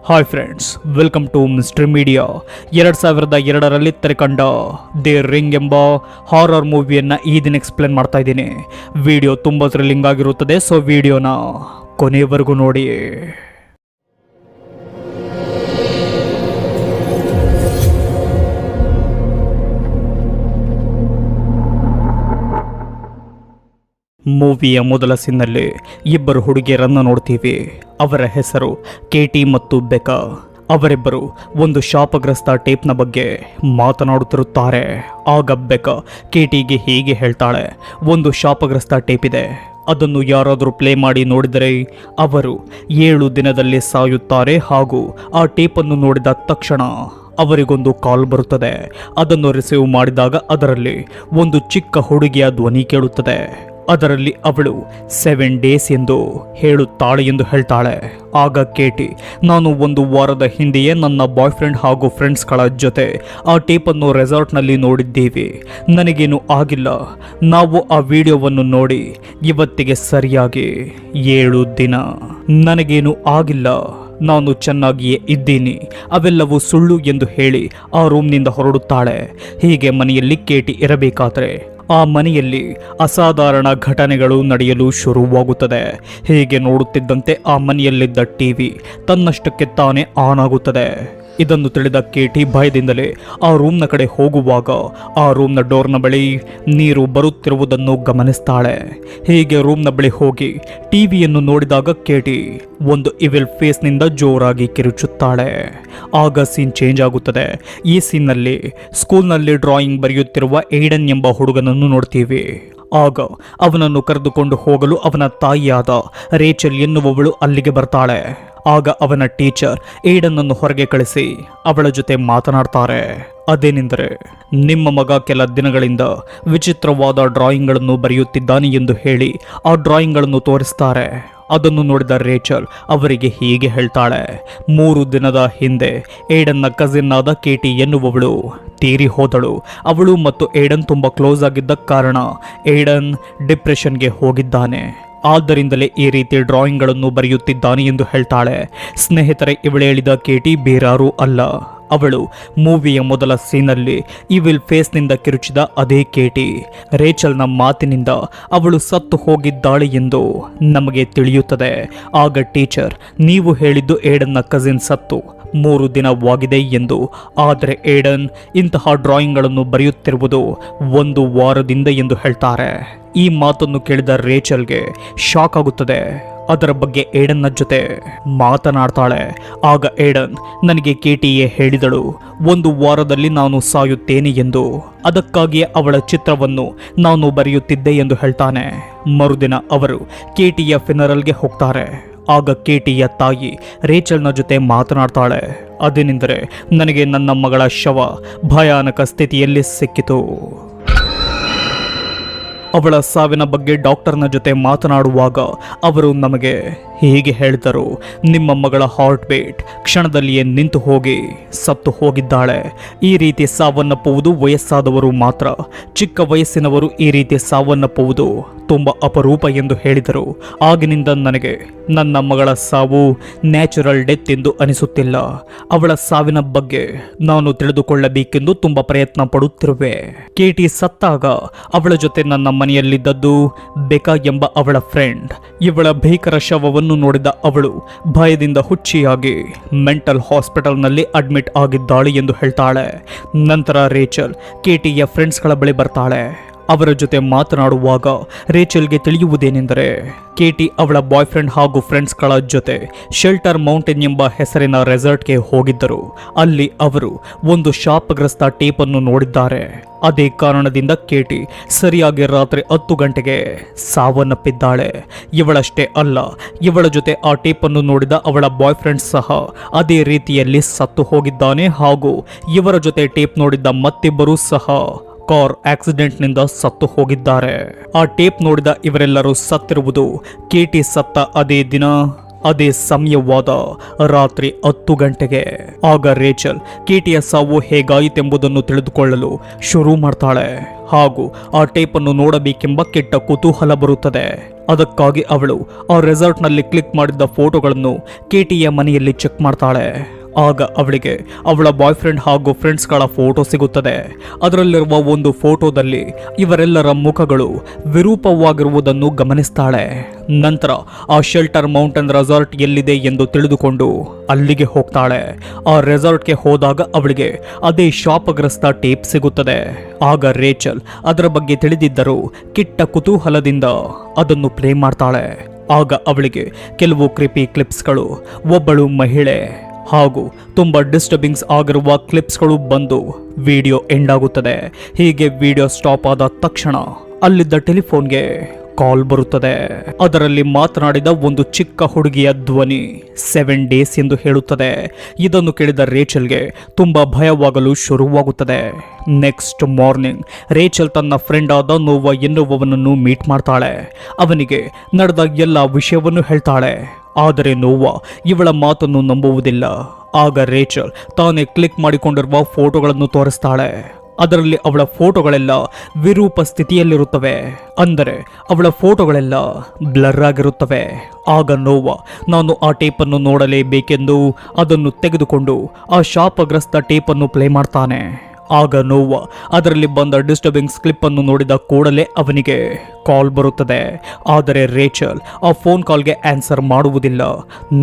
Hi friends, welcome to mister media. 2002ರಲ್ಲಿ ತೆರೆಕಂಡ the ring ಎಂಬ ಹಾರರ್ ಮೂವಿಯನ್ನು ಈ ದಿನ ಎಕ್ಸ್ಪ್ಲೇನ್ ಮಾಡ್ತಾ ಇದ್ದೀನಿ. ವಿಡಿಯೋ ತುಂಬ ಥ್ರಿಲ್ಲಿಂಗ್ ಆಗಿರುತ್ತದೆ, ಸೊ ವಿಡಿಯೋನ ಕೊನೆಯವರೆಗೂ ನೋಡಿ. ಮೂವಿಯ ಮೊದಲ ಸೀನ್ನಲ್ಲಿ ಇಬ್ಬರು ಹುಡುಗಿಯರನ್ನು ನೋಡ್ತೀವಿ. ಅವರ ಹೆಸರು ಕೇಟಿ ಮತ್ತು ಬೆಕಾ. ಅವರಿಬ್ಬರು ಒಂದು ಶಾಪಗ್ರಸ್ತ ಟೇಪ್ನ ಬಗ್ಗೆ ಮಾತನಾಡುತ್ತಿರುತ್ತಾರೆ. ಆಗ ಬೆಕಾ ಕೇಟಿಗೆ ಹೀಗೆ ಹೇಳ್ತಾಳೆ, ಒಂದು ಶಾಪಗ್ರಸ್ತ ಟೇಪ್ ಇದೆ, ಅದನ್ನು ಯಾರಾದರೂ ಪ್ಲೇ ಮಾಡಿ ನೋಡಿದರೆ ಅವರು 7 ದಿನದಲ್ಲಿ ಸಾಯುತ್ತಾರೆ. ಹಾಗೂ ಆ ಟೇಪನ್ನು ನೋಡಿದ ತಕ್ಷಣ ಅವರಿಗೊಂದು ಕಾಲ್ ಬರುತ್ತದೆ. ಅದನ್ನು ರಿಸೀವ್ ಮಾಡಿದಾಗ ಅದರಲ್ಲಿ ಒಂದು ಚಿಕ್ಕ ಹುಡುಗಿಯ ಧ್ವನಿ ಕೇಳುತ್ತದೆ. ಅದರಲ್ಲಿ ಅವಳು 7 ಡೇಸ್ ಎಂದು ಹೇಳುತ್ತಾಳೆ ಎಂದು ಹೇಳ್ತಾಳೆ. ಆಗ ಕೇಟಿ, ನಾನು 1 ವಾರದ ಹಿಂದೆಯೇ ನನ್ನ ಬಾಯ್ ಫ್ರೆಂಡ್ ಹಾಗೂ ಫ್ರೆಂಡ್ಸ್ಗಳ ಜೊತೆ ಆ ಟೇಪನ್ನು ರೆಸಾರ್ಟ್ನಲ್ಲಿ ನೋಡಿದ್ದೀವಿ. ನನಗೇನು ಆಗಿಲ್ಲ. ನಾವು ಆ ವಿಡಿಯೋವನ್ನು ನೋಡಿ ಇವತ್ತಿಗೆ ಸರಿಯಾಗಿ 7 ದಿನ. ನನಗೇನು ಆಗಿಲ್ಲ, ನಾನು ಚೆನ್ನಾಗಿಯೇ ಇದ್ದೀನಿ. ಅವೆಲ್ಲವೂ ಸುಳ್ಳು ಎಂದು ಹೇಳಿ ಆ ರೂಮ್ನಿಂದ ಹೊರಡುತ್ತಾಳೆ. ಹೀಗೆ ಮನೆಯಲ್ಲಿ ಕೇಟಿ ಇರಬೇಕಾದ್ರೆ ಆ ಮನೆಯಲ್ಲಿ ಅಸಾಧಾರಣ ಘಟನೆಗಳು ನಡೆಯಲು ಶುರುವಾಗುತ್ತದೆ. ಹೀಗೆ ನೋಡುತ್ತಿದ್ದಂತೆ ಆ ಮನೆಯಲ್ಲಿದ್ದ ಟಿವಿ ತನ್ನಷ್ಟಕ್ಕೆ ತಾನೇ ಆನ್ ಆಗುತ್ತದೆ. ಇದನ್ನು ತಿಳಿದ ಕೇಟಿ ಭಯದಿಂದಲೇ ಆ ರೂಮ್ನ ಕಡೆ ಹೋಗುವಾಗ ಆ ರೂಮ್ನ ಡೋರ್ನ ಬಳಿ ನೀರು ಬರುತ್ತಿರುವುದನ್ನು ಗಮನಿಸ್ತಾಳೆ. ಹೀಗೆ ರೂಮ್ನ ಬಳಿ ಹೋಗಿ ಟಿವಿಯನ್ನು ನೋಡಿದಾಗ ಕೇಟಿ ಒಂದು ಇವಿಲ್ ಫೇಸ್ನಿಂದ ಜೋರಾಗಿ ಕಿರುಚುತ್ತಾಳೆ. ಆಗ ಸೀನ್ ಚೇಂಜ್ ಆಗುತ್ತದೆ. ಈ ಸೀನ್ನಲ್ಲಿ ಸ್ಕೂಲ್ನಲ್ಲಿ ಡ್ರಾಯಿಂಗ್ ಬರೆಯುತ್ತಿರುವ ಏಡನ್ ಎಂಬ ಹುಡುಗನನ್ನು ನೋಡ್ತೀವಿ. ಆಗ ಅವನನ್ನು ಕರೆದುಕೊಂಡು ಹೋಗಲು ಅವನ ತಾಯಿಯಾದ ರೇಚಲ್ ಎನ್ನುವವಳು ಅಲ್ಲಿಗೆ ಬರ್ತಾಳೆ. ಆಗ ಅವನ ಟೀಚರ್ ಏಡನ್ನನ್ನು ಹೊರಗೆ ಕಳಿಸಿ ಅವಳ ಜೊತೆ ಮಾತನಾಡ್ತಾರೆ. ಅದೇನೆಂದರೆ, ನಿಮ್ಮ ಮಗ ಕೆಲ ದಿನಗಳಿಂದ ವಿಚಿತ್ರವಾದ ಡ್ರಾಯಿಂಗ್ಗಳನ್ನು ಬರೆಯುತ್ತಿದ್ದಾನೆ ಎಂದು ಹೇಳಿ ಆ ಡ್ರಾಯಿಂಗ್ಗಳನ್ನು ತೋರಿಸ್ತಾರೆ. ಅದನ್ನು ನೋಡಿದ ರೇಚಲ್ ಅವರಿಗೆ ಹೀಗೆ ಹೇಳ್ತಾಳೆ, 3 ದಿನದ ಹಿಂದೆ ಏಡನ್ನ ಕಸಿನ್ ಆದ ಕೇಟಿ ಎನ್ನುವವಳು ತೀರಿ ಹೋದಳು. ಅವಳು ಮತ್ತು ಏಡನ್ ತುಂಬ ಕ್ಲೋಸ್ ಆಗಿದ್ದ ಕಾರಣ ಏಡನ್ ಡಿಪ್ರೆಷನ್ಗೆ ಹೋಗಿದ್ದಾನೆ. ಆದ್ದರಿಂದಲೇ ಈ ರೀತಿ ಡ್ರಾಯಿಂಗ್ಗಳನ್ನು ಬರೆಯುತ್ತಿದ್ದಾನೆ ಎಂದು ಹೇಳ್ತಾಳೆ. ಸ್ನೇಹಿತರೆ, ಇವಳು ಹೇಳಿದ ಕೇಟಿ ಬೇರಾರೂ ಅಲ್ಲ, ಅವಳು ಮೂವಿಯ ಮೊದಲ ಸೀನಲ್ಲಿ ಇವಿಲ್ ಫೇಸ್ನಿಂದ ಕಿರುಚಿದ ಅದೇ ಕೇಟಿ. ರೇಚಲ್ನ ಮಾತಿನಿಂದ ಅವಳು ಸತ್ತು ಹೋಗಿದ್ದಾಳೆ ಎಂದು ನಮಗೆ ತಿಳಿಯುತ್ತದೆ. ಆಗ ಟೀಚರ್, ನೀವು ಹೇಳಿದ್ದು ಏಡನ್ನ ಕಸಿನ್ ಸತ್ತು 3 ದಿನವಾಗಿದೆ ಎಂದು. ಆದರೆ ಏಡನ್ ಇಂತಹ ಡ್ರಾಯಿಂಗ್ಗಳನ್ನು ಬರೆಯುತ್ತಿರುವುದು 1 ವಾರದಿಂದ ಎಂದು ಹೇಳ್ತಾರೆ. ಈ ಮಾತನ್ನು ಕೇಳಿದ ರೇಚಲ್ಗೆ ಶಾಕ್ ಆಗುತ್ತದೆ. ಅದರ ಬಗ್ಗೆ ಏಡನ್ನ ಜೊತೆ ಮಾತನಾಡ್ತಾಳೆ. ಆಗ ಏಡನ್, ನನಗೆ ಕೇಟಿಯೇ ಹೇಳಿದಳು 1 ವಾರದಲ್ಲಿ ನಾನು ಸಾಯುತ್ತೇನೆ ಎಂದು. ಅದಕ್ಕಾಗಿಯೇ ಅವಳ ಚಿತ್ರವನ್ನು ನಾನು ಬರೆಯುತ್ತಿದ್ದೆ ಎಂದು ಹೇಳ್ತಾನೆ. ಮರುದಿನ ಅವರು ಕೇಟಿಯ ಫಿನರಲ್ಗೆ ಹೋಗ್ತಾರೆ. ಆಗ ಕೇಟಿಯ ತಾಯಿ ರೇಚಲ್ನ ಜೊತೆ ಮಾತನಾಡ್ತಾಳೆ. ಅದೇನೆಂದರೆ, ನನಗೆ ನನ್ನ ಮಗಳ ಶವ ಭಯಾನಕ ಸ್ಥಿತಿಯಲ್ಲಿ ಸಿಕ್ಕಿತು. ಅವಳ ಸಾವಿನ ಬಗ್ಗೆ ಡಾಕ್ಟರ್ನ ಜೊತೆ ಮಾತನಾಡುವಾಗ ಅವರು ನಮಗೆ ಹೀಗೆ ಹೇಳಿದರು, ನಿಮ್ಮ ಮಗಳ ಹಾರ್ಟ್ ಬೀಟ್ ಕ್ಷಣದಲ್ಲಿಯೇ ನಿಂತು ಹೋಗಿ ಸತ್ತು ಹೋಗಿದ್ದಾಳೆ. ಈ ರೀತಿ ಸಾವನ್ನಪ್ಪುವುದು ವಯಸ್ಸಾದವರು ಮಾತ್ರ. ಚಿಕ್ಕ ವಯಸ್ಸಿನವರು ಈ ರೀತಿ ಸಾವನ್ನಪ್ಪುವುದು ತುಂಬ ಅಪರೂಪ ಎಂದು ಹೇಳಿದರು. ಆಗಿನಿಂದ ನನಗೆ ನನ್ನ ಮಗಳ ಸಾವು ನ್ಯಾಚುರಲ್ ಡೆತ್ ಎಂದು ಅನಿಸುತ್ತಿಲ್ಲ. ಅವಳ ಸಾವಿನ ಬಗ್ಗೆ ನಾನು ತಿಳಿದುಕೊಳ್ಳಬೇಕೆಂದು ತುಂಬ ಪ್ರಯತ್ನ ಪಡುತ್ತಿರುವೆ. ಕೇಟಿ ಸತ್ತಾಗ ಅವಳ ಜೊತೆ ನನ್ನ ಮನೆಯಲ್ಲಿದ್ದದ್ದು ಬೆಕಾ ಎಂಬ ಅವಳ ಫ್ರೆಂಡ್. ಇವಳ ಭೀಕರ ಶವವನ್ನು ನೋಡಿದ ಅವಳು ಭಯದಿಂದ ಹುಚ್ಚಿಯಾಗಿ ಮೆಂಟಲ್ ಹಾಸ್ಪಿಟಲ್ನಲ್ಲಿ ಅಡ್ಮಿಟ್ ಆಗಿದ್ದಾಳೆ ಎಂದು ಹೇಳ್ತಾಳೆ. ನಂತರ ರೇಚಲ್ ಕೇಟಿಯ ಫ್ರೆಂಡ್ಸ್ಗಳ ಬಳಿ ಬರ್ತಾಳೆ. ಅವರ ಜೊತೆ ಮಾತನಾಡುವಾಗ ರೇಚಲ್ಗೆ ತಿಳಿಯುವುದೇನೆಂದರೆ, ಕೇಟಿ ಅವಳ ಬಾಯ್ ಫ್ರೆಂಡ್ ಹಾಗೂ ಫ್ರೆಂಡ್ಸ್ಗಳ ಜೊತೆ ಶೆಲ್ಟರ್ ಮೌಂಟೇನ್ ಎಂಬ ಹೆಸರಿನ ರೆಸಾರ್ಟ್ಗೆ ಹೋಗಿದ್ದರು. ಅಲ್ಲಿ ಅವರು ಒಂದು ಶಾಪಗ್ರಸ್ತ ಟೇಪನ್ನು ನೋಡಿದ್ದಾರೆ. ಅದೇ ಕಾರಣದಿಂದ ಕೇಟಿ ಸರಿಯಾಗಿ ರಾತ್ರಿ 10 ಗಂಟೆಗೆ ಸಾವನ್ನಪ್ಪಿದ್ದಾಳೆ. ಇವಳಷ್ಟೇ ಅಲ್ಲ, ಇವಳ ಜೊತೆ ಆ ಟೇಪನ್ನು ನೋಡಿದ ಅವಳ ಬಾಯ್ ಫ್ರೆಂಡ್ ಸಹ ಅದೇ ರೀತಿಯಲ್ಲಿ ಸತ್ತು ಹೋಗಿದ್ದಾನೆ. ಹಾಗೂ ಇವರ ಜೊತೆ ಟೇಪ್ ನೋಡಿದ್ದ ಮತ್ತಿಬ್ಬರೂ ಸಹ ಕಾರ್ ಆಕ್ಸಿಡೆಂಟ್ನಿಂದ ಸತ್ತು ಹೋಗಿದ್ದಾರೆ. ಆ ಟೇಪ್ ನೋಡಿದ ಇವರೆಲ್ಲರೂ ಸತ್ತಿರುವುದು ಕೇಟಿ ಸತ್ತ ಅದೇ ದಿನ ಅದೇ ಸಮಯವಾದ ರಾತ್ರಿ 10 ಗಂಟೆಗೆ. ಆಗ ರೇಚಲ್ ಕೇಟಿಯ ಸಾವು ಹೇಗಾಯಿತೆಂಬುದನ್ನು ತಿಳಿದುಕೊಳ್ಳಲು ಶುರು ಮಾಡ್ತಾಳೆ ಹಾಗೂ ಆ ಟೇಪನ್ನು ನೋಡಬೇಕೆಂಬ ಕೆಟ್ಟ ಕುತೂಹಲ ಬರುತ್ತದೆ. ಅದಕ್ಕಾಗಿ ಅವಳು ಆ ರೆಸಾರ್ಟ್ನಲ್ಲಿ ಕ್ಲಿಕ್ ಮಾಡಿದ್ದ ಫೋಟೋಗಳನ್ನು ಕೇಟಿಯ ಮನೆಯಲ್ಲಿ ಚೆಕ್ ಮಾಡ್ತಾಳೆ. ಆಗ ಅವಳಿಗೆ ಅವಳ ಬಾಯ್ ಫ್ರೆಂಡ್ ಹಾಗೂ ಫ್ರೆಂಡ್ಸ್ಗಳ ಫೋಟೋ ಸಿಗುತ್ತದೆ. ಅದರಲ್ಲಿರುವ ಒಂದು ಫೋಟೋದಲ್ಲಿ ಇವರೆಲ್ಲರ ಮುಖಗಳು ವಿರೂಪವಾಗಿರುವುದನ್ನು ಗಮನಿಸ್ತಾಳೆ. ನಂತರ ಆ ಶೆಲ್ಟರ್ ಮೌಂಟೇನ್ ರೆಸಾರ್ಟ್ ಎಲ್ಲಿದೆ ಎಂದು ತಿಳಿದುಕೊಂಡು ಅಲ್ಲಿಗೆ ಹೋಗ್ತಾಳೆ. ಆ ರೆಸಾರ್ಟ್ಗೆ ಹೋದಾಗ ಅವಳಿಗೆ ಅದೇ ಶಾಪಗ್ರಸ್ತ ಟೇಪ್ ಸಿಗುತ್ತದೆ. ಆಗ ರೇಚಲ್ ಅದರ ಬಗ್ಗೆ ತಿಳಿದಿದ್ದರೂ ಕೆಟ್ಟ ಕುತೂಹಲದಿಂದ ಅದನ್ನು ಪ್ಲೇ ಮಾಡ್ತಾಳೆ. ಆಗ ಅವಳಿಗೆ ಕೆಲವು ಕ್ರಿಪಿ ಕ್ಲಿಪ್ಸ್ಗಳು, ಒಬ್ಬಳು ಮಹಿಳೆ ಹಾಗೂ ತುಂಬಾ ಡಿಸ್ಟರ್ಬಿಂಗ್ಸ್ ಆಗಿರುವ ಕ್ಲಿಪ್ಸ್ಗಳು ಬಂದು ವಿಡಿಯೋ ಎಂಡ್ ಆಗುತ್ತದೆ. ಹೀಗೆ ವಿಡಿಯೋ ಸ್ಟಾಪ್ ಆದ ತಕ್ಷಣ ಅಲ್ಲಿದ್ದ ಟೆಲಿಫೋನ್ಗೆ ಕಾಲ್ ಬರುತ್ತದೆ. ಅದರಲ್ಲಿ ಮಾತನಾಡಿದ ಒಂದು ಚಿಕ್ಕ ಹುಡುಗಿಯ ಧ್ವನಿ 7 ಡೇಸ್ ಎಂದು ಹೇಳುತ್ತದೆ. ಇದನ್ನು ಕೇಳಿದ ರೇಚಲ್ಗೆ ತುಂಬಾ ಭಯವಾಗಲು ಶುರುವಾಗುತ್ತದೆ. ನೆಕ್ಸ್ಟ್ ಮಾರ್ನಿಂಗ್ ರೇಚಲ್ ತನ್ನ ಫ್ರೆಂಡ್ ಆದ ನೋವಾ ಎನ್ನುವವನನ್ನು ಮೀಟ್ ಮಾಡ್ತಾಳೆ. ಅವನಿಗೆ ನಡೆದ ಎಲ್ಲ ವಿಷಯವನ್ನು ಹೇಳ್ತಾಳೆ. ಆದರೆ ನೋವಾ ಇವಳ ಮಾತನ್ನು ನಂಬುವುದಿಲ್ಲ. ಆಗ ರೇಚಲ್ ತಾನೇ ಕ್ಲಿಕ್ ಮಾಡಿಕೊಂಡಿರುವ ಫೋಟೋಗಳನ್ನು ತೋರಿಸ್ತಾಳೆ. ಅದರಲ್ಲಿ ಅವಳ ಫೋಟೋಗಳೆಲ್ಲ ವಿರೂಪ ಸ್ಥಿತಿಯಲ್ಲಿರುತ್ತವೆ. ಅಂದರೆ ಅವಳ ಫೋಟೋಗಳೆಲ್ಲ ಬ್ಲರ್ ಆಗಿರುತ್ತವೆ. ಆಗ ನೋವಾ ನಾನು ಆ ಟೇಪನ್ನು ನೋಡಲೇಬೇಕೆಂದು ಅದನ್ನು ತೆಗೆದುಕೊಂಡು ಆ ಶಾಪಗ್ರಸ್ತ ಟೇಪನ್ನು ಪ್ಲೇ ಮಾಡ್ತಾನೆ. ಆಗ ನೋವಾ ಅದರಲ್ಲಿ ಬಂದ ಡಿಸ್ಟರ್ಬಿಂಗ್ಸ್ ಕ್ಲಿಪ್ ಅನ್ನು ನೋಡಿದ ಕೂಡಲೇ ಅವನಿಗೆ ಕಾಲ್ ಬರುತ್ತದೆ. ಆದರೆ ರೇಚಲ್ ಆ ಫೋನ್ ಕಾಲ್ಗೆ ಆನ್ಸರ್ ಮಾಡುವುದಿಲ್ಲ.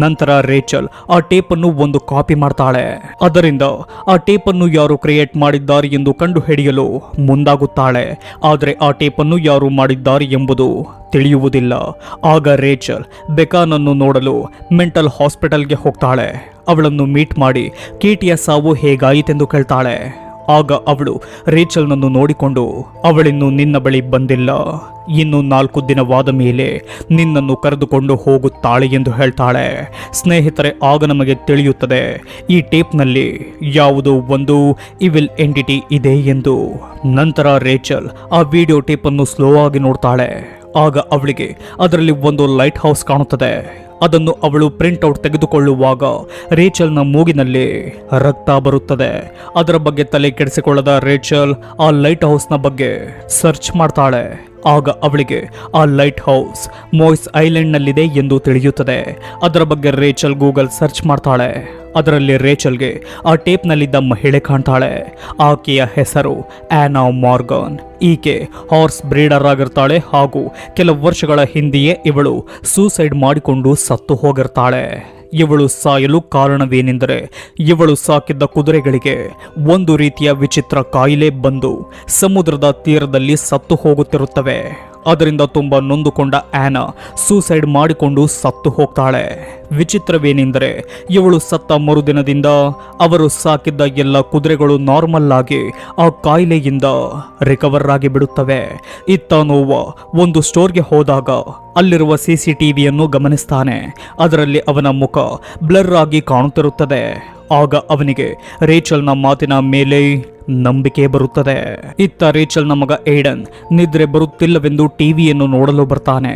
ನಂತರ ರೇಚಲ್ ಆ ಟೇಪನ್ನು ಒಂದು ಕಾಪಿ ಮಾಡ್ತಾಳೆ. ಅದರಿಂದ ಆ ಟೇಪನ್ನು ಯಾರು ಕ್ರಿಯೇಟ್ ಮಾಡಿದ್ದಾರೆ ಎಂದು ಕಂಡುಹಿಡಿಯಲು ಮುಂದಾಗುತ್ತಾಳೆ. ಆದರೆ ಆ ಟೇಪನ್ನು ಯಾರು ಮಾಡಿದ್ದಾರೆ ಎಂಬುದು ತಿಳಿಯುವುದಿಲ್ಲ. ಆಗ ರೇಚಲ್ ಬೆಕಾನನ್ನು ನೋಡಲು ಮೆಂಟಲ್ ಹಾಸ್ಪಿಟಲ್ಗೆ ಹೋಗ್ತಾಳೆ. ಅವಳನ್ನು ಮೀಟ್ ಮಾಡಿ ಕೇಟಿಯ ಸಾವು ಹೇಗಾಯಿತೆಂದು ಕೇಳ್ತಾಳೆ. ಆಗ ಅವಳು ರೇಚಲ್ನನ್ನು ನೋಡಿಕೊಂಡು ಅವಳಿನ್ನು ನಿನ್ನ ಬಳಿ ಬಂದಿಲ್ಲ, ಇನ್ನು 4 ದಿನವಾದ ಮೇಲೆ ನಿನ್ನನ್ನು ಕರೆದುಕೊಂಡು ಹೋಗುತ್ತಾಳೆ ಎಂದು ಹೇಳ್ತಾಳೆ. ಸ್ನೇಹಿತರೆ, ಆಗ ನಮಗೆ ತಿಳಿಯುತ್ತದೆ ಈ ಟೇಪ್ನಲ್ಲಿ ಯಾವುದೋ ಒಂದು ಇವಿಲ್ ಎಂಟಿಟಿ ಇದೆ ಎಂದು. ನಂತರ ರೇಚಲ್ ಆ ವಿಡಿಯೋ ಟೇಪನ್ನು ಸ್ಲೋ ಆಗಿ ನೋಡ್ತಾಳೆ. ಆಗ ಅವಳಿಗೆ ಅದರಲ್ಲಿ ಒಂದು ಲೈಟ್ ಹೌಸ್ ಕಾಣುತ್ತದೆ. ಅದನ್ನು ಅವಳು ಪ್ರಿಂಟ್ಔಟ್ ತೆಗೆದುಕೊಳ್ಳುವಾಗ ರೇಚಲ್ನ ಮೂಗಿನಲ್ಲಿ ರಕ್ತ ಬರುತ್ತದೆ. ಅದರ ಬಗ್ಗೆ ತಲೆ ಕೆಡಿಸಿಕೊಳ್ಳದ ರೇಚಲ್ ಆ ಲೈಟ್ ಹೌಸ್ನ ಬಗ್ಗೆ ಸರ್ಚ್ ಮಾಡ್ತಾಳೆ. ಆಗ ಅವಳಿಗೆ ಆ ಲೈಟ್ ಹೌಸ್ ಮಾಯ್ಸ್ ಐಲ್ಯಾಂಡ್ನಲ್ಲಿದೆ ಎಂದು ತಿಳಿಯುತ್ತದೆ. ಅದರ ಬಗ್ಗೆ ರೇಚಲ್ ಗೂಗಲ್ ಸರ್ಚ್ ಮಾಡ್ತಾಳೆ. ಅದರಲ್ಲಿ ರೇಚಲ್ಗೆ ಆ ಟೇಪ್ನಲ್ಲಿದ್ದ ಮಹಿಳೆ ಕಾಣ್ತಾಳೆ. ಆಕೆಯ ಹೆಸರು ಆನಾ ಮಾರ್ಗನ್. ಈಕೆ ಹಾರ್ಸ್ ಬ್ರೀಡರ್ ಆಗಿರ್ತಾಳೆ ಹಾಗೂ ಕೆಲವು ವರ್ಷಗಳ ಹಿಂದೆಯೇ ಇವಳು ಸೂಸೈಡ್ ಮಾಡಿಕೊಂಡು ಸತ್ತು ಹೋಗಿರ್ತಾಳೆ. ಇವಳು ಸಾಯಲು ಕಾರಣವೇನೆಂದರೆ ಇವಳು ಸಾಕಿದ್ದ ಕುದುರೆಗಳಿಗೆ ಒಂದು ರೀತಿಯ ವಿಚಿತ್ರ ಕಾಯಿಲೆ ಬಂದು ಸಮುದ್ರದ ತೀರದಲ್ಲಿ ಸತ್ತು ಹೋಗುತ್ತಿರುತ್ತವೆ. ಅದರಿಂದ ತುಂಬಾ ನೊಂದುಕೊಂಡ ಆನಾ ಸೂಸೈಡ್ ಮಾಡಿಕೊಂಡು ಸತ್ತು ಹೋಗ್ತಾಳೆ. ವಿಚಿತ್ರವೇನೆಂದರೆ ಇವಳು ಸತ್ತ ಮರುದಿನದಿಂದ ಅವರು ಸಾಕಿದ್ದ ಎಲ್ಲ ಕುದುರೆಗಳು ನಾರ್ಮಲ್ ಆಗಿ ಆ ಕಾಯಿಲೆಯಿಂದ ರಿಕವರ್ ಆಗಿ ಬಿಡುತ್ತವೆ. ಇತ್ತ ನೋವಾ ಒಂದು ಸ್ಟೋರ್ಗೆ ಹೋದಾಗ ಅಲ್ಲಿರುವ CCTVಯನ್ನು ಗಮನಿಸ್ತಾನೆ. ಅದರಲ್ಲಿ ಅವನ ಮುಖ ಬ್ಲರ್ ಆಗಿ ಕಾಣುತ್ತಿರುತ್ತದೆ. ಆಗ ಅವನಿಗೆ ರೇಚಲ್ನ ಮಾತಿನ ಮೇಲೆ ನಂಬಿಕೆ ಬರುತ್ತದೆ. ಇತ್ತ ರೇಚಲ್ನ ಮಗ ಏಡನ್ ನಿದ್ರೆ ಬರುತ್ತಿಲ್ಲವೆಂದು ಟಿವಿಯನ್ನು ನೋಡಲು ಬರ್ತಾನೆ.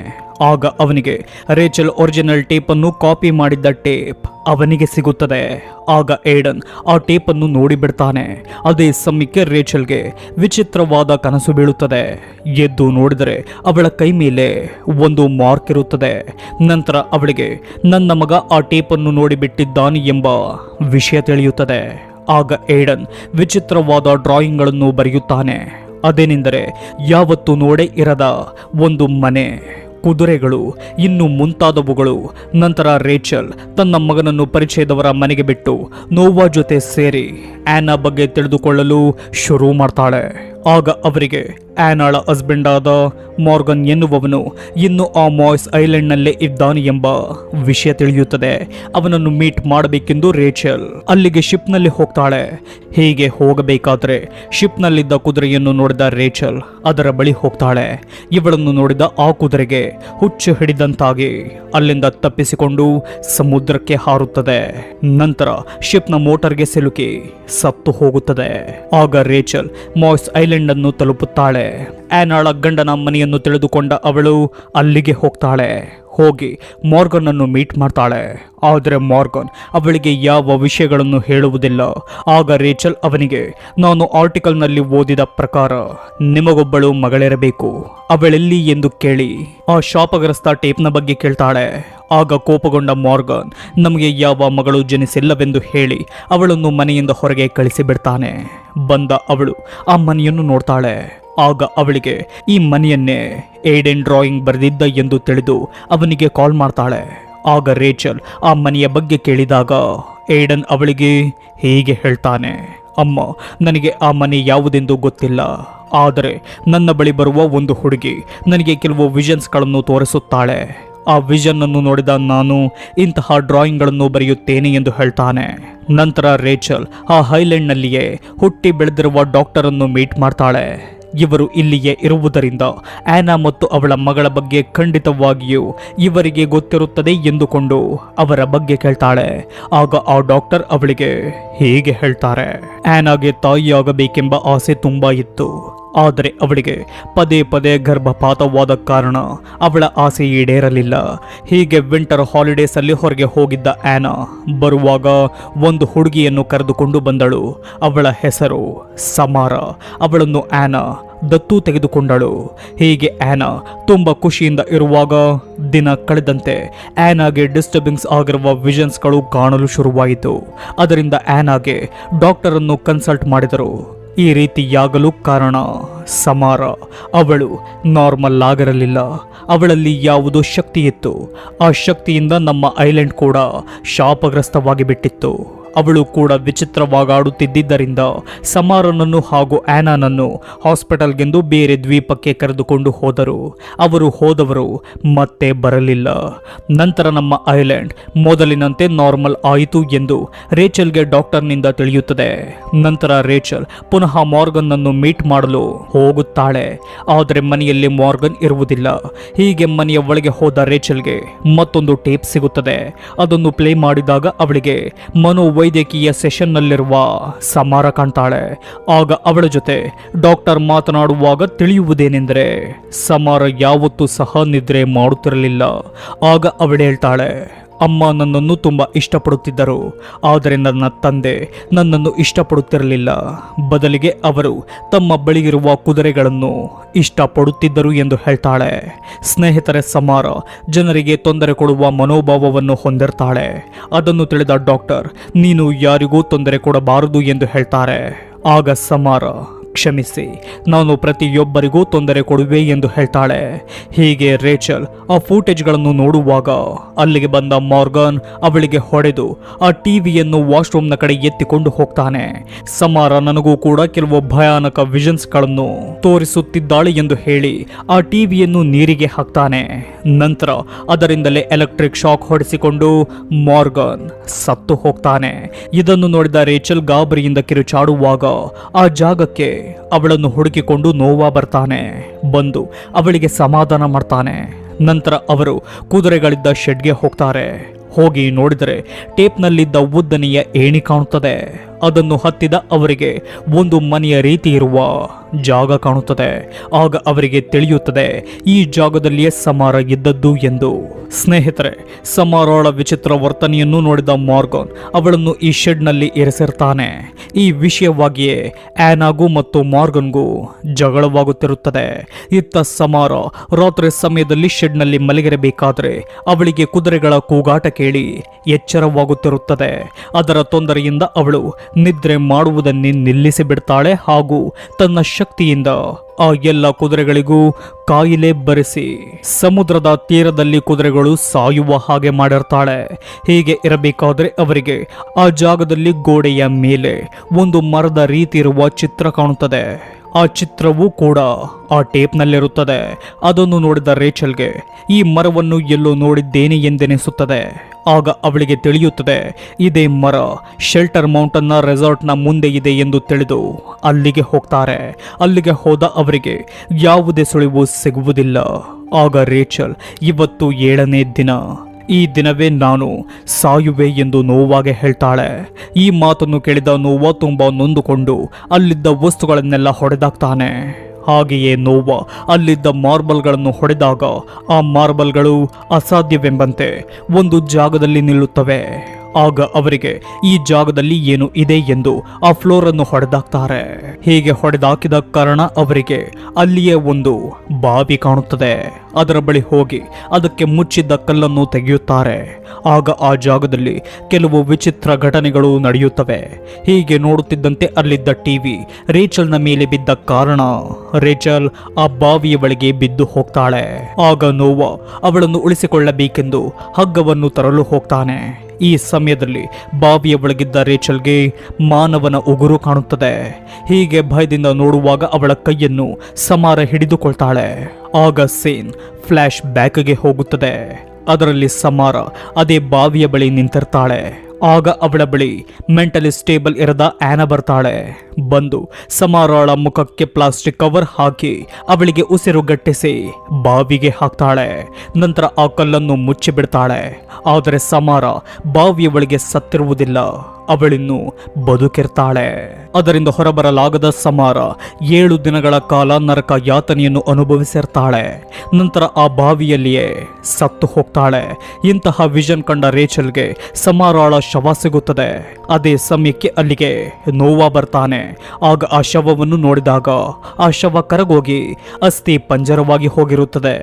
ಆಗ ಅವನಿಗೆ ರೇಚಲ್ ಒರಿಜಿನಲ್ ಟೇಪನ್ನು ಕಾಪಿ ಮಾಡಿದ್ದ ಟೇಪ್ ಅವನಿಗೆ ಸಿಗುತ್ತದೆ. ಆಗ ಏಡನ್ ಆ ಟೇಪನ್ನು ನೋಡಿ ಬಿಡ್ತಾನೆ. ಅದೇ ಸಮಯಕ್ಕೆ ರೇಚಲ್ಗೆ ವಿಚಿತ್ರವಾದ ಕನಸು ಬೀಳುತ್ತದೆ. ಎದ್ದು ನೋಡಿದರೆ ಅವಳ ಕೈ ಮೇಲೆ ಒಂದು ಮಾರ್ಕ್ ಇರುತ್ತದೆ. ನಂತರ ಅವಳಿಗೆ ನನ್ನ ಮಗ ಆ ಟೇಪನ್ನು ನೋಡಿಬಿಟ್ಟಿದ್ದಾನೆ ಎಂಬ ವಿಷಯ ತಿಳಿಯುತ್ತದೆ. ಆಗ ಏಡನ್ ವಿಚಿತ್ರವಾದ ಡ್ರಾಯಿಂಗ್ಗಳನ್ನು ಬರೆಯುತ್ತಾನೆ. ಅದೇನೆಂದರೆ ಯಾವತ್ತೂ ನೋಡೇ ಇರದ ಒಂದು ಮನೆ, ಕುದುರೆಗಳು, ಇನ್ನು ಮುಂತಾದವುಗಳು. ನಂತರ ರೇಚಲ್ ತನ್ನ ಮಗನನ್ನು ಪರಿಚಯದವರ ಮನೆಗೆ ಬಿಟ್ಟು ನೋವಾ ಜೊತೆ ಸೇರಿ ಆನಾ ಬಗ್ಗೆ ತಿಳಿದುಕೊಳ್ಳಲು ಶುರು ಮಾಡ್ತಾಳೆ. ಆಗ ಅವರಿಗೆ ಆನಾಳ ಹಸ್ಬೆಂಡ್ ಆದ ಮಾರ್ಗನ್ ಎನ್ನುವವನು ಇನ್ನು ಆ ಮಾಯ್ಸ್ ಐಲ್ಯಾಂಡ್ನಲ್ಲೇ ಇದ್ದಾನೆ ಎಂಬ ವಿಷಯ ತಿಳಿಯುತ್ತದೆ. ಅವನನ್ನು ಮೀಟ್ ಮಾಡಬೇಕೆಂದು ರೇಚಲ್ ಅಲ್ಲಿಗೆ ಶಿಪ್ನಲ್ಲಿ ಹೋಗ್ತಾಳೆ. ಹೀಗೆ ಹೋಗಬೇಕಾದ್ರೆ ಶಿಪ್ನಲ್ಲಿದ್ದ ಕುದುರೆಯನ್ನು ನೋಡಿದ ರೇಚಲ್ ಅದರ ಬಳಿ ಹೋಗ್ತಾಳೆ. ಇವಳನ್ನು ನೋಡಿದ ಆ ಕುದುರೆಗೆ ಹುಚ್ಚು ಹಿಡಿದಂತಾಗಿ ಅಲ್ಲಿಂದ ತಪ್ಪಿಸಿಕೊಂಡು ಸಮುದ್ರಕ್ಕೆ ಹಾರುತ್ತದೆ. ನಂತರ ಶಿಪ್ನ ಮೋಟರ್ಗೆ ಸಿಲುಕಿ ಸತ್ತು ಹೋಗುತ್ತದೆ. ಆಗ ರೇಚಲ್ ಮಾಯ್ಸ್ ಐಲ್ಯಾಂಡ್ ಅನ್ನು ತಲುಪುತ್ತಾಳೆ. ಆ್ಯನಾಳ ಗಂಡನ ಮನೆಯನ್ನು ತಿಳಿದುಕೊಂಡ ಅವಳು ಅಲ್ಲಿಗೆ ಹೋಗ್ತಾಳೆ. ಹೋಗಿ ಮಾರ್ಗನ್ ಅನ್ನು ಮೀಟ್ ಮಾಡ್ತಾಳೆ. ಆದರೆ ಮಾರ್ಗನ್ ಅವಳಿಗೆ ಯಾವ ವಿಷಯಗಳನ್ನು ಹೇಳುವುದಿಲ್ಲ. ಆಗ ರೇಚಲ್ ಅವನಿಗೆ, ನಾನು ಆರ್ಟಿಕಲ್ನಲ್ಲಿ ಓದಿದ ಪ್ರಕಾರ ನಿಮಗೊಬ್ಬಳು ಮಗಳಿರಬೇಕು, ಅವಳೆಲ್ಲಿ ಎಂದು ಕೇಳಿ ಆ ಶಾಪಗ್ರಸ್ತ ಟೇಪ್ನ ಬಗ್ಗೆ ಕೇಳ್ತಾಳೆ. ಆಗ ಕೋಪಗೊಂಡ ಮಾರ್ಗನ್ ನಮಗೆ ಯಾವ ಮಗಳು ಜನಿಸಿಲ್ಲವೆಂದು ಹೇಳಿ ಅವಳನ್ನು ಮನೆಯಿಂದ ಹೊರಗೆ ಕಳಿಸಿಬಿಡ್ತಾನೆ. ಬಂದ ಅವಳು ಆ ಮನೆಯನ್ನು ನೋಡ್ತಾಳೆ. ಆಗ ಅವಳಿಗೆ ಈ ಮನೆಯನ್ನೇ ಏಡೆನ್ ಡ್ರಾಯಿಂಗ್ ಬರೆದಿದ್ದ ಎಂದು ತಿಳಿದು ಅವನಿಗೆ ಕಾಲ್ ಮಾಡ್ತಾಳೆ. ಆಗ ರೇಚಲ್ ಆ ಮನೆಯ ಬಗ್ಗೆ ಕೇಳಿದಾಗ ಏಡನ್ ಅವಳಿಗೆ ಹೀಗೆ ಹೇಳ್ತಾನೆ, ಅಮ್ಮ, ನನಗೆ ಆ ಮನೆ ಯಾವುದೆಂದು ಗೊತ್ತಿಲ್ಲ. ಆದರೆ ನನ್ನ ಬಳಿ ಬರುವ ಒಂದು ಹುಡುಗಿ ನನಗೆ ಕೆಲವು ವಿಷನ್ಸ್ಗಳನ್ನು ತೋರಿಸುತ್ತಾಳೆ. ಆ ವಿಷನ್ ಅನ್ನು ನೋಡಿದ ನಾನು ಇಂತಹ ಡ್ರಾಯಿಂಗ್ಗಳನ್ನು ಬರೆಯುತ್ತೇನೆ ಎಂದು ಹೇಳ್ತಾನೆ. ನಂತರ ರೇಚಲ್ ಆ ಐಲ್ಯಾಂಡ್ನಲ್ಲಿಯೇ ಹುಟ್ಟಿ ಬೆಳೆದಿರುವ ಡಾಕ್ಟರ್ ಅನ್ನು ಮೀಟ್ ಮಾಡ್ತಾಳೆ. ಇವರು ಇಲ್ಲಿಯೇ ಇರುವುದರಿಂದ ಆ್ಯನಾ ಮತ್ತು ಅವಳ ಮಗಳ ಬಗ್ಗೆ ಖಂಡಿತವಾಗಿಯೂ ಇವರಿಗೆ ಗೊತ್ತಿರುತ್ತದೆ ಎಂದುಕೊಂಡು ಅವರ ಬಗ್ಗೆ ಕೇಳ್ತಾಳೆ. ಆಗ ಆ ಡಾಕ್ಟರ್ ಅವಳಿಗೆ ಹೀಗೆ ಹೇಳ್ತಾರೆ, ಆ್ಯನಾಗೆ ತಾಯಿಯಾಗಬೇಕೆಂಬ ಆಸೆ ತುಂಬಾ ಇತ್ತು. ಆದರೆ ಅವಳಿಗೆ ಪದೇ ಪದೇ ಗರ್ಭಪಾತವಾದ ಕಾರಣ ಅವಳ ಆಸೆ ಈಡೇರಲಿಲ್ಲ. ಹೀಗೆ ವಿಂಟರ್ ಹಾಲಿಡೇಸ್ ಅಲ್ಲಿ ಹೊರಗೆ ಹೋಗಿದ್ದ ಆ್ಯನಾ ಬರುವಾಗ ಒಂದು ಹುಡುಗಿಯನ್ನು ಕರೆದುಕೊಂಡು ಬಂದಳು. ಅವಳ ಹೆಸರು ಸಮಾರ. ಅವಳನ್ನು ಆ್ಯನಾ ದತ್ತು ತೆಗೆದುಕೊಂಡಳು. ಹೀಗೆ ಆ್ಯನಾ ತುಂಬ ಖುಷಿಯಿಂದ ಇರುವಾಗ ದಿನ ಕಳೆದಂತೆ ಆ್ಯನಾಗೆ ಡಿಸ್ಟರ್ಬಿಂಗ್ಸ್ ಆಗಿರುವ ವಿಷನ್ಸ್ಗಳು ಕಾಣಲು ಶುರುವಾಯಿತು. ಅದರಿಂದ ಆ್ಯನಾಗೆ ಡಾಕ್ಟರ್ ಅನ್ನು ಕನ್ಸಲ್ಟ್ ಮಾಡಿದರು. ಈ ರೀತಿಯಾಗಲು ಕಾರಣ ಸಮಾರ. ಅವಳು ನಾರ್ಮಲ್ ಆಗಿರಲಿಲ್ಲ. ಅವಳಲ್ಲಿ ಯಾವುದೋ ಶಕ್ತಿ ಇತ್ತು. ಆ ಶಕ್ತಿಯಿಂದ ನಮ್ಮ ಐಲ್ಯಾಂಡ್ ಕೂಡ ಶಾಪಗ್ರಸ್ತವಾಗಿ ಬಿಟ್ಟಿತ್ತು. ಅವಳು ಕೂಡ ವಿಚಿತ್ರವಾಗಿ ಆಡುತ್ತಿದ್ದರಿಂದ ಸಮಾರನನ್ನು ಹಾಗೂ ಆ್ಯನಾನನ್ನು ಹಾಸ್ಪಿಟಲ್ಗೆಂದು ಬೇರೆ ದ್ವೀಪಕ್ಕೆ ಕರೆದುಕೊಂಡು ಹೋದರು. ಅವರು ಹೋದವರು ಮತ್ತೆ ಬರಲಿಲ್ಲ. ನಂತರ ನಮ್ಮ ಐಲ್ಯಾಂಡ್ ಮೊದಲಿನಂತೆ ನಾರ್ಮಲ್ ಆಯಿತು ಎಂದು ರೇಚಲ್ಗೆ ಡಾಕ್ಟರ್ನಿಂದ ತಿಳಿಯುತ್ತದೆ. ನಂತರ ರೇಚಲ್ ಪುನಃ ಮಾರ್ಗನ್ನನ್ನು ಮೀಟ್ ಮಾಡಲು ಹೋಗುತ್ತಾಳೆ. ಆದರೆ ಮನೆಯಲ್ಲಿ ಮಾರ್ಗನ್ ಇರುವುದಿಲ್ಲ. ಹೀಗೆ ಮನೆಯ ಒಳಗೆ ಹೋದ ರೇಚಲ್ಗೆ ಮತ್ತೊಂದು ಟೇಪ್ ಸಿಗುತ್ತದೆ. ಅದನ್ನು ಪ್ಲೇ ಮಾಡಿದಾಗ ಅವಳಿಗೆ ವೈದ್ಯಕೀಯ ಸೆಷನ್ನಲ್ಲಿರುವ ಸಮಾರ ಕಾಣ್ತಾಳೆ. ಆಗ ಅವಳ ಜೊತೆ ಡಾಕ್ಟರ್ ಮಾತನಾಡುವಾಗ ತಿಳಿಯುವುದೇನೆಂದರೆ ಸಮಾರ ಯಾವತ್ತೂ ಸಹ ನಿದ್ರೆ ಮಾಡುತ್ತಿರಲಿಲ್ಲ. ಆಗ ಅವಳು ಹೇಳ್ತಾಳೆ, ಅಮ್ಮ ನನ್ನನ್ನು ತುಂಬ ಇಷ್ಟಪಡುತ್ತಿದ್ದರು, ಆದರೆ ನನ್ನ ತಂದೆ ನನ್ನನ್ನು ಇಷ್ಟಪಡುತ್ತಿರಲಿಲ್ಲ. ಬದಲಿಗೆ ಅವರು ತಮ್ಮ ಬಳಿಯಿರುವ ಕುದುರೆಗಳನ್ನು ಇಷ್ಟಪಡುತ್ತಿದ್ದರು ಎಂದು ಹೇಳ್ತಾಳೆ. ಸ್ನೇಹಿತರೆ, ಸಮಾರ ಜನರಿಗೆ ತೊಂದರೆ ಕೊಡುವ ಮನೋಭಾವವನ್ನು ಹೊಂದಿರ್ತಾಳೆ. ಅದನ್ನು ತಿಳಿದ ಡಾಕ್ಟರ್ ನೀನು ಯಾರಿಗೂ ತೊಂದರೆ ಕೊಡಬಾರದು ಎಂದು ಹೇಳ್ತಾರೆ. ಆಗ ಸಮಾರ ಕ್ಷಮಿಸಿ, ನಾನು ಪ್ರತಿಯೊಬ್ಬರಿಗೂ ತೊಂದರೆ ಕೊಡುವೆ ಎಂದು ಹೇಳ್ತಾಳೆ. ಹೀಗೆ ರೇಚಲ್ ಆ ಫೂಟೇಜ್ಗಳನ್ನು ನೋಡುವಾಗ ಅಲ್ಲಿಗೆ ಬಂದ ಮಾರ್ಗನ್ ಅವಳಿಗೆ ಹೊಡೆದು ಆ ಟಿವಿಯನ್ನು ವಾಶ್ರೂಮ್ನ ಕಡೆ ಎತ್ತಿಕೊಂಡು ಹೋಗ್ತಾನೆ. ಸಮಾರ ನನಗೂ ಕೂಡ ಕೆಲವು ಭಯಾನಕ ವಿಷನ್ಸ್ಗಳನ್ನು ತೋರಿಸುತ್ತಿದ್ದಾಳೆ ಎಂದು ಹೇಳಿ ಆ ಟಿವಿಯನ್ನು ನೀರಿಗೆ ಹಾಕ್ತಾನೆ. ನಂತರ ಅದರಿಂದಲೇ ಎಲೆಕ್ಟ್ರಿಕ್ ಶಾಕ್ ಹೊಡೆಸಿಕೊಂಡು ಮಾರ್ಗನ್ ಸತ್ತು ಹೋಗ್ತಾನೆ. ಇದನ್ನು ನೋಡಿದ ರೇಚಲ್ ಗಾಬರಿಯಿಂದ ಕಿರುಚಾಡುವಾಗ ಆ ಜಾಗಕ್ಕೆ ಅವಳನ್ನು ಹುಡುಕಿಕೊಂಡು ನೋವಾ ಬರ್ತಾನೆ. ಬಂದು ಅವಳಿಗೆ ಸಮಾಧಾನ ಮಾಡ್ತಾನೆ. ನಂತರ ಅವರು ಕುದುರೆಗಳಿದ್ದ ಶೆಡ್ಗೆ ಹೋಗ್ತಾರೆ. ಹೋಗಿ ನೋಡಿದರೆ ಟೇಪ್ನಲ್ಲಿದ್ದ ಉದ್ದನೆಯ ಏಣಿ ಕಾಣುತ್ತದೆ. ಅದನ್ನು ಹತ್ತಿದ ಅವರಿಗೆ ಒಂದು ಮನೆಯ ರೀತಿ ಇರುವ ಜಾಗ ಕಾಣುತ್ತದೆ. ಆಗ ಅವರಿಗೆ ತಿಳಿಯುತ್ತದೆ ಈ ಜಾಗದಲ್ಲಿಯೇ ಸಮಾರ ಇದ್ದದ್ದು ಎಂದು. ಸ್ನೇಹಿತರೆ, ಸಮಾರೋಳ ವಿಚಿತ್ರ ವರ್ತನೆಯನ್ನು ನೋಡಿದ ಮಾರ್ಗನ್ ಅವಳನ್ನು ಈ ಶೆಡ್ನಲ್ಲಿ ಇರಿಸಿರ್ತಾನೆ. ಈ ವಿಷಯವಾಗಿಯೇ ಆ್ಯನಾಗೂ ಮತ್ತು ಮಾರ್ಗನ್ಗೂ ಜಗಳವಾಗುತ್ತಿರುತ್ತದೆ. ಇತ್ತ ಸಮಾರ ರಾತ್ರಿ ಸಮಯದಲ್ಲಿ ಶೆಡ್ನಲ್ಲಿ ಮಲಗಿರಬೇಕಾದ್ರೆ ಅವಳಿಗೆ ಕುದುರೆಗಳ ಕೂಗಾಟ ಕೇಳಿ ಎಚ್ಚರವಾಗುತ್ತಿರುತ್ತದೆ. ಅದರ ತೊಂದರೆಯಿಂದ ಅವಳು ನಿದ್ರೆ ಮಾಡುವುದನ್ನೇ ನಿಲ್ಲಿಸಿ ಬಿಡ್ತಾಳೆ ಹಾಗೂ ತನ್ನ ಶಕ್ತಿಯಿಂದ ಆ ಎಲ್ಲ ಕುದುರೆಗಳಿಗೂ ಕಾಯಿಲೆ ಬರೆಸಿ ಸಮುದ್ರದ ತೀರದಲ್ಲಿ ಕುದುರೆಗಳು ಸಾಯುವ ಹಾಗೆ ಮಾಡಿರ್ತಾಳೆ. ಹೀಗೆ ಇರಬೇಕಾದ್ರೆ ಅವರಿಗೆ ಆ ಜಾಗದಲ್ಲಿ ಗೋಡೆಯ ಮೇಲೆ ಒಂದು ಮರದ ರೀತಿ ಇರುವ ಚಿತ್ರ ಕಾಣುತ್ತದೆ. ಆ ಚಿತ್ರವೂ ಕೂಡ ಆ ಟೇಪ್ನಲ್ಲಿರುತ್ತದೆ. ಅದನ್ನು ನೋಡಿದ ರೇಚಲ್ಗೆ ಈ ಮರವನ್ನು ಎಲ್ಲೋ ನೋಡಿದ್ದೇನೆ ಎಂದೆನಿಸುತ್ತದೆ. ಆಗ ಅವಳಿಗೆ ತಿಳಿಯುತ್ತದೆ ಇದೇ ಮರ ಶೆಲ್ಟರ್ ಮೌಂಟನ್ನ ರೆಸಾರ್ಟ್ನ ಮುಂದೆ ಇದೆ ಎಂದು ತಿಳಿದು ಅಲ್ಲಿಗೆ ಹೋಗ್ತಾರೆ. ಅಲ್ಲಿಗೆ ಹೋದ ಅವರಿಗೆ ಯಾವುದೇ ಸುಳಿವು ಸಿಗುವುದಿಲ್ಲ. ಆಗ ರೇಚಲ್ ಇವತ್ತು 7ನೇ ದಿನ ಈ ದಿನವೇ ನಾನು ಸಾಯುವೆ ಎಂದು ನೋವಾಗೆ ಹೇಳ್ತಾಳೆ. ಈ ಮಾತನ್ನು ಕೇಳಿದ ನೋವಾ ತುಂಬಾ ನೊಂದುಕೊಂಡು ಅಲ್ಲಿದ್ದ ವಸ್ತುಗಳನ್ನೆಲ್ಲ ಹೊಡೆದಾಕ್ತಾನೆ. ಹಾಗೆಯೇ ನೋವಾ ಅಲ್ಲಿದ್ದ ಮಾರ್ಬಲ್ಗಳನ್ನು ಹೊಡೆದಾಗ ಆ ಮಾರ್ಬಲ್ಗಳು ಅಸಾಧ್ಯವೆಂಬಂತೆ ಒಂದು ಜಾಗದಲ್ಲಿ ನಿಲ್ಲುತ್ತವೆ. ಆಗ ಅವರಿಗೆ ಈ ಜಾಗದಲ್ಲಿ ಏನು ಇದೆ ಎಂದು ಆ ಫ್ಲೋರ್ ಅನ್ನು ಹೊಡೆದಾಕ್ತಾರೆ. ಹೀಗೆ ಹೊಡೆದಾಕಿದ ಕಾರಣ ಅವರಿಗೆ ಅಲ್ಲಿಯೇ ಒಂದು ಬಾವಿ ಕಾಣುತ್ತದೆ. ಅದರ ಬಳಿ ಹೋಗಿ ಅದಕ್ಕೆ ಮುಚ್ಚಿದ್ದ ಕಲ್ಲನ್ನು ತೆಗೆಯುತ್ತಾರೆ. ಆಗ ಆ ಜಾಗದಲ್ಲಿ ಕೆಲವು ವಿಚಿತ್ರ ಘಟನೆಗಳು ನಡೆಯುತ್ತವೆ. ಹೀಗೆ ನೋಡುತ್ತಿದ್ದಂತೆ ಅಲ್ಲಿದ್ದ ಟಿವಿ ರೇಚಲ್ನ ಮೇಲೆ ಬಿದ್ದ ಕಾರಣ ರೇಚಲ್ ಆ ಬಾವಿಯ ಬಳಿಗೆ ಬಿದ್ದು ಹೋಗ್ತಾಳೆ. ಆಗ ನೋವಾ ಅವಳನ್ನು ಉಳಿಸಿಕೊಳ್ಳಬೇಕೆಂದು ಹಗ್ಗವನ್ನು ತರಲು ಹೋಗ್ತಾನೆ. ಈ ಸಮಯದಲ್ಲಿ ಬಾವಿಯ ಒಳಗಿದ್ದ ರೇಚಲ್ಗೆ ಮಾನವನ ಉಗುರು ಕಾಣುತ್ತದೆ. ಹೀಗೆ ಭಯದಿಂದ ನೋಡುವಾಗ ಅವಳ ಕೈಯನ್ನು ಸಮಾರ ಹಿಡಿದುಕೊಳ್ತಾಳೆ. ಆಗ ಸೀನ್ ಫ್ಲಾಶ್ ಬ್ಯಾಕ್ಗೆ ಹೋಗುತ್ತದೆ. ಅದರಲ್ಲಿ ಸಮಾರ ಅದೇ ಬಾವಿಯ ಬಳಿ ನಿಂತಿರ್ತಾಳೆ. ಆಗ ಅವಳ ಬಳಿ ಮೆಂಟಲಿ ಸ್ಟೇಬಲ್ ಇರದ ಆ್ಯನಾ ಬರ್ತಾಳೆ. ಬಂದು ಸಮಾರಾಳ ಮುಖಕ್ಕೆ ಪ್ಲಾಸ್ಟಿಕ್ ಕವರ್ ಹಾಕಿ ಅವಳಿಗೆ ಉಸಿರುಗಟ್ಟಿಸಿ ಬಾವಿಗೆ ಹಾಕ್ತಾಳೆ. ನಂತರ ಆ ಕಲ್ಲನ್ನು ಮುಚ್ಚಿಬಿಡ್ತಾಳೆ. ಆದರೆ ಸಮಾರ ಬಾವಿಯ ಒಳಗೆ ಸತ್ತಿರುವುದಿಲ್ಲ, ಅವಳಿನ್ನು ಬದುಕಿರ್ತಾಳೆ. ಅದರಿಂದ ಹೊರಬರಲಾಗದ ಸಮಾರ 7 ದಿನಗಳ ಕಾಲ ನರಕ ಯಾತನೆಯನ್ನು ಅನುಭವಿಸಿರ್ತಾಳೆ. ನಂತರ ಆ ಬಾವಿಯಲ್ಲಿಯೇ ಸತ್ತು ಹೋಗ್ತಾಳೆ. ಇಂತಹ ವಿಷನ್ ಕಂಡ ರೇಚಲ್ಗೆ ಸಮಾರಾಳ ಶವ ಸಿಗುತ್ತದೆ. ಅದೇ ಸಮಯಕ್ಕೆ ಅಲ್ಲಿಗೆ ನೋವಾ ಬರ್ತಾನೆ. ಆಗ ಆ ಶವವನ್ನು ನೋಡಿದಾಗ ಆ ಶವ ಕರಗೋಗಿ ಅಸ್ಥಿ ಪಂಜರವಾಗಿ ಹೋಗಿರುತ್ತದೆ.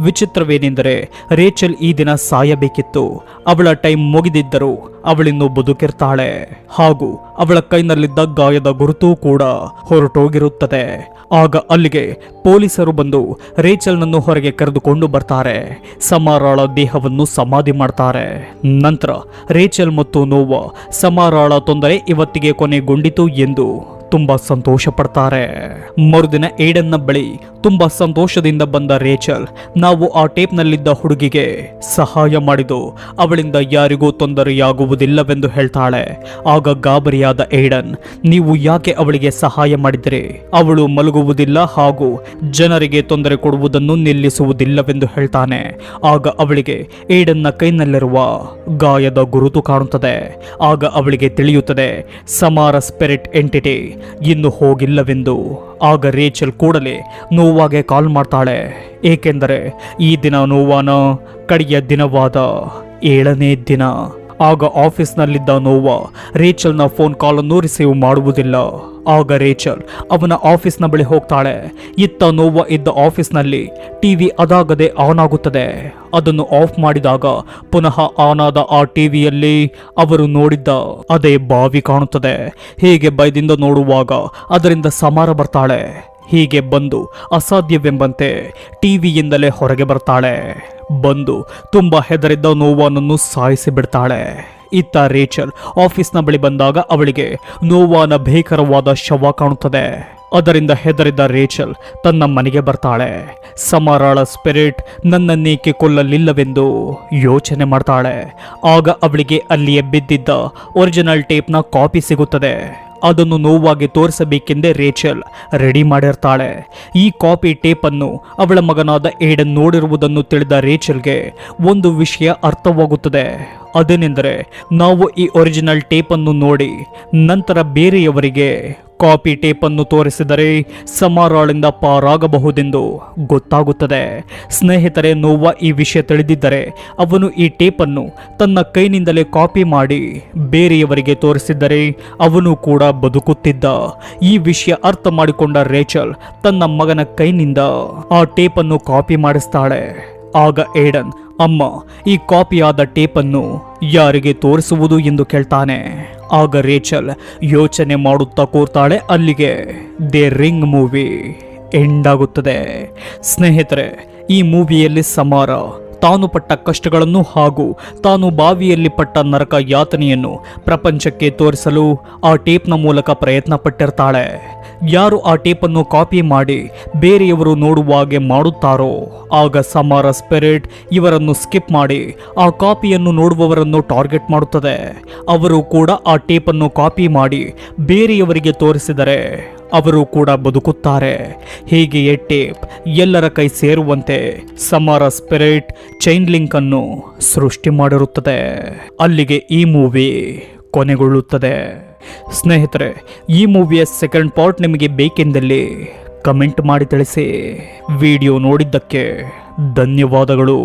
ವಿಚಿತ್ರವೇನೆಂದರೆ ರೇಚಲ್ ಈ ದಿನ ಸಾಯಬೇಕಿತ್ತು. ಅವಳ ಟೈಮ್ ಮುಗಿದಿದ್ದರೂ ಅವಳಿನ್ನು ಬದುಕಿರ್ತಾಳೆ. ಹಾಗೂ ಅವಳ ಕೈನಲ್ಲಿದ್ದ ಗಾಯದ ಗುರುತು ಕೂಡ ಹೊರಟೋಗಿರುತ್ತದೆ. ಆಗ ಅಲ್ಲಿಗೆ ಪೊಲೀಸರು ಬಂದು ರೇಚಲ್ನನ್ನು ಹೊರಗೆ ಕರೆದುಕೊಂಡು ಬರ್ತಾರೆ. ಸಮಾರಾಳ ದೇಹವನ್ನು ಸಮಾಧಿ ಮಾಡ್ತಾರೆ. ನಂತರ ರೇಚಲ್ ಮತ್ತು ನೋವಾ ಸಮಾರಾಳ ತೊಂದರೆ ಇವತ್ತಿಗೆ ಕೊನೆಗೊಂಡಿತು ಎಂದು ತುಂಬಾ ಸಂತೋಷ ಪಡ್ತಾರೆ. ಮರುದಿನ ಏಡನ್ನ ಬಳಿ ತುಂಬಾ ಸಂತೋಷದಿಂದ ಬಂದ ರೇಚಲ್ ನಾವು ಆ ಟೇಪ್ನಲ್ಲಿದ್ದ ಹುಡುಗಿಗೆ ಸಹಾಯ ಮಾಡಿದ್ದು ಅವಳಿಂದ ಯಾರಿಗೂ ತೊಂದರೆಯಾಗುವುದಿಲ್ಲವೆಂದು ಹೇಳ್ತಾಳೆ. ಆಗ ಗಾಬರಿಯಾದ ಏಡನ್ ನೀವು ಯಾಕೆ ಅವಳಿಗೆ ಸಹಾಯ ಮಾಡಿದರೆ ಅವಳು ಮಲಗುವುದಿಲ್ಲ ಹಾಗೂ ಜನರಿಗೆ ತೊಂದರೆ ಕೊಡುವುದನ್ನು ನಿಲ್ಲಿಸುವುದಿಲ್ಲವೆಂದು ಹೇಳ್ತಾನೆ. ಆಗ ಅವಳಿಗೆ ಏಡನ್ನ ಕೈನಲ್ಲಿರುವ ಗಾಯದ ಗುರುತು ಕಾಣುತ್ತದೆ. ಆಗ ಅವಳಿಗೆ ತಿಳಿಯುತ್ತದೆ ಸಮಾರ ಸ್ಪಿರಿಟ್ ಎಂಟಿಟಿ ಇನ್ನು ಹೋಗಿಲ್ಲವೆಂದು. ಆಗ ರೇಚಲ್ ಕೂಡಲೇ ನೋವಾಗೆ ಕಾಲ್ ಮಾಡ್ತಾಳೆ. ಏಕೆಂದರೆ ಈ ದಿನ ನೋವಾನ ಕಡೆಯ ದಿನವಾದ 7ನೇ ದಿನ. ಆಗ ಆಫೀಸ್ನಲ್ಲಿದ್ದ ನೋವಾ ರೇಚಲ್ನ ಫೋನ್ ಕಾಲನ್ನು ರಿಸೀವ್ ಮಾಡುವುದಿಲ್ಲ. ಆಗ ರೇಚಲ್ ಅವನ ಆಫೀಸ್ನ ಬಳಿ ಹೋಗ್ತಾಳೆ. ಇತ್ತ ನೋವಾ ಇದ್ದ ಆಫೀಸ್ನಲ್ಲಿ ಟಿವಿ ಅದಾಗದೆ ಆನ್ ಆಗುತ್ತದೆ. ಅದನ್ನು ಆಫ್ ಮಾಡಿದಾಗ ಪುನಃ ಆನ್ ಆದ ಆ ಟಿವಿಯಲ್ಲಿ ಅವರು ನೋಡಿದ್ದ ಅದೇ ಬಾವಿ ಕಾಣುತ್ತದೆ. ಹೀಗೆ ಭಯದಿಂದ ನೋಡುವಾಗ ಅದರಿಂದ ಸಮಾರ ಬರ್ತಾಳೆ. ಹೀಗೆ ಬಂದು ಅಸಾಧ್ಯವೆಂಬಂತೆ ಟಿವಿಯಿಂದಲೇ ಹೊರಗೆ ಬರ್ತಾಳೆ. ಬಂದು ತುಂಬಾ ಹೆದರಿದ್ದ ನೋವಾನನ್ನು ಸಾಯಿಸಿ ಬಿಡ್ತಾಳೆ. ಇತ್ತ ರೇಚಲ್ ಆಫೀಸ್ನ ಬಳಿ ಬಂದಾಗ ಅವಳಿಗೆ ನೋವಾನ ಭೀಕರವಾದ ಶವ ಕಾಣುತ್ತದೆ. ಅದರಿಂದ ಹೆದರಿದ ರೇಚಲ್ ತನ್ನ ಮನೆಗೆ ಬರ್ತಾಳೆ. ಸಮಾರಾಳ ಸ್ಪಿರಿಟ್ ನನ್ನನ್ನೇಕೆ ಕೊಲ್ಲಲಿಲ್ಲವೆಂದು ಯೋಚನೆ ಮಾಡ್ತಾಳೆ. ಆಗ ಅವಳಿಗೆ ಅಲ್ಲಿಯೇ ಬಿದ್ದಿದ್ದ ಒರಿಜಿನಲ್ ಟೇಪ್ನ ಕಾಪಿ ಸಿಗುತ್ತದೆ. ಅದನ್ನು ನೋವಾಗಿ ತೋರಿಸಬೇಕೆಂದೇ ರೇಚಲ್ ರೆಡಿ ಮಾಡಿರ್ತಾಳೆ. ಈ ಕಾಪಿ ಟೇಪನ್ನು ಅವಳ ಮಗನಾದ ಏಡನ್ ನೋಡಿರುವುದನ್ನು ತಿಳಿದ ರೇಚಲ್ಗೆ ಒಂದು ವಿಷಯ ಅರ್ಥವಾಗುತ್ತದೆ. ಅದೇನೆಂದರೆ ನಾವು ಈ ಒರಿಜಿನಲ್ ಟೇಪನ್ನು ನೋಡಿ ನಂತರ ಬೇರೆಯವರಿಗೆ ಕಾಪಿ ಟೇಪನ್ನು ತೋರಿಸಿದರೆ ಸಮಾರಾಳಿಂದ ಪಾರಾಗಬಹುದೆಂದು ಗೊತ್ತಾಗುತ್ತದೆ. ಸ್ನೇಹಿತರೆ, ನೋವಾ ಈ ವಿಷಯ ತಿಳಿದಿದ್ದರೆ ಅವನು ಈ ಟೇಪನ್ನು ತನ್ನ ಕೈನಿಂದಲೇ ಕಾಪಿ ಮಾಡಿ ಬೇರೆಯವರಿಗೆ ತೋರಿಸಿದ್ದರೆ ಅವನು ಕೂಡ ಬದುಕುತ್ತಿದ್ದ. ಈ ವಿಷಯ ಅರ್ಥ ಮಾಡಿಕೊಂಡ ರೇಚಲ್ ತನ್ನ ಮಗನ ಕೈನಿಂದ ಆ ಟೇಪನ್ನು ಕಾಪಿ ಮಾಡಿಸ್ತಾಳೆ. ಆಗ ಏಡನ್ ಅಮ್ಮ ಈ ಕಾಪಿಯಾದ ಟೇಪನ್ನು ಯಾರಿಗೆ ತೋರಿಸುವುದು ಎಂದು ಕೇಳ್ತಾನೆ. ಆಗ ರೇಚಲ್ ಯೋಚನೆ ಮಾಡುತ್ತಾ ಕೂರ್ತಾಳೆ. ಅಲ್ಲಿಗೆ ದೇ ರಿಂಗ್ ಮೂವಿ ಎಂಡ್ ಆಗುತ್ತದೆ. ಸ್ನೇಹಿತರೆ, ಈ ಮೂವಿಯಲ್ಲಿ ಸಮಾರ ತಾನು ಪಟ್ಟ ಕಷ್ಟಗಳನ್ನು ಹಾಗೂ ತಾನು ಬಾವಿಯಲ್ಲಿ ಪಟ್ಟ ನರಕ ಯಾತನೆಯನ್ನು ಪ್ರಪಂಚಕ್ಕೆ ತೋರಿಸಲು ಆ ಟೇಪ್ನ ಮೂಲಕ ಪ್ರಯತ್ನ ಪಟ್ಟಿರ್ತಾಳೆ. ಯಾರು ಆ ಟೇಪನ್ನು ಕಾಪಿ ಮಾಡಿ ಬೇರೆಯವರು ನೋಡುವ ಹಾಗೆ ಮಾಡುತ್ತಾರೋ ಆಗ ಸಮಾರ ಸ್ಪಿರಿಟ್ ಇವರನ್ನು ಸ್ಕಿಪ್ ಮಾಡಿ ಆ ಕಾಪಿಯನ್ನು ನೋಡುವವರನ್ನು ಟಾರ್ಗೆಟ್ ಮಾಡುತ್ತದೆ. ಅವರು ಕೂಡ ಆ ಟೇಪನ್ನು ಕಾಪಿ ಮಾಡಿ ಬೇರೆಯವರಿಗೆ ತೋರಿಸಿದರೆ ಅವರು ಕೂಡ ಬದುಕುತ್ತಾರೆ. ಹೀಗೆಯೇ ಟೇಪ್ ಎಲ್ಲರ ಕೈ ಸೇರುವಂತೆ ಸಮಾರ ಸ್ಪಿರಿಟ್ ಚೈನ್ ಲಿಂಕ್ ಅನ್ನು ಸೃಷ್ಟಿ ಮಾಡಿರುತ್ತದೆ. ಅಲ್ಲಿಗೆ ಈ ಮೂವಿ ಕೊನೆಗೊಳ್ಳುತ್ತದೆ. ಸ್ನೇಹಿತರೆ, ಈ ಮೂವಿಯ ಸೆಕೆಂಡ್ ಪಾರ್ಟ್ ನಿಮಗೆ ಬೇಕೆಂದಲ್ಲಿ ಕಮೆಂಟ್ ಮಾಡಿ ತಿಳಿಸಿ. ವಿಡಿಯೋ ನೋಡಿದ್ದಕ್ಕೆ ಧನ್ಯವಾದಗಳು.